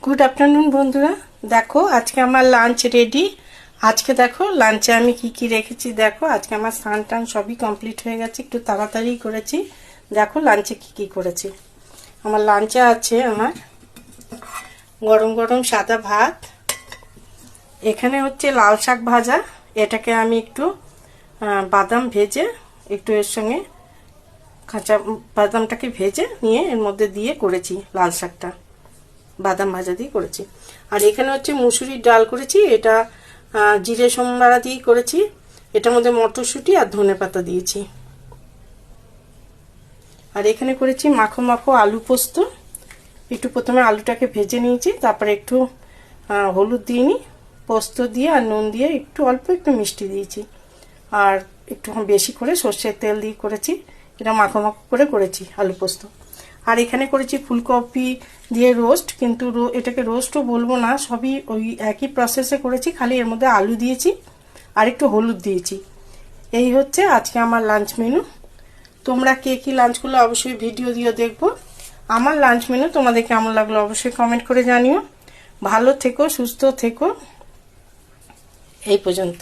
Good afternoon বন্ধুরা, দেখো আজকে আমার লাঞ্চ রেডি। আজকে দেখো লাঞ্চে আমি কি কি রেখেছি। দেখো আজকে আমার স্নান টান সবই কমপ্লিট হয়ে গেছে, একটু তাড়াতাড়ি করেছি। দেখো লাঞ্চে কি কি করেছি। আমার লাঞ্চে আছে আমার গরম গরম সাদা ভাত, এখানে হচ্ছে লাল শাক ভাজা, এটাকে আমি একটু বাদাম ভেজে একটু এর সঙ্গে কাঁচা বাদামটাকে ভেজে নিয়ে এর মধ্যে দিয়ে করেছি লাল শাকটা, বাদাম ভাজা দিয়ে করেছি। আর এখানে হচ্ছে মুসুরির ডাল করেছি, এটা জিরে সোমবারা দিয়ে করেছি। এটার মধ্যে মটরশুঁটি আর ধনেপাতা দিয়েছি। আর এখানে করেছি মাখো মাখো আলু পোস্ত। একটু প্রথমে আলুটাকে ভেজে নিয়েছি, তারপরে একটু হলুদ দিইনি, পোস্ত দিয়ে আর নুন দিয়ে একটু অল্প একটু মিষ্টি দিয়েছি, আর একটু বেশি করে সর্ষের তেল দিয়ে করেছি। এটা মাখো মাখো করে করেছি আলু পোস্ত। আর এখানে করেছি ফুলকপি দিয়ে রোস্ট, কিন্তু এটাকে রোস্টও বলবো না, সবই ওই একই প্রসেসে করেছি, খালি এর মধ্যে আলু দিয়েছি আর একটু হলুদ দিয়েছি। এই হচ্ছে আজকে আমার লাঞ্চ মেনু। তোমরা কে কি লাঞ্চগুলো অবশ্যই ভিডিও দিয়ে দেখবো। আমার লাঞ্চ মেনু তোমাদের কেমন লাগলো অবশ্যই কমেন্ট করে জানিও। ভালো থেকো, সুস্থ থেকো। এই পর্যন্ত।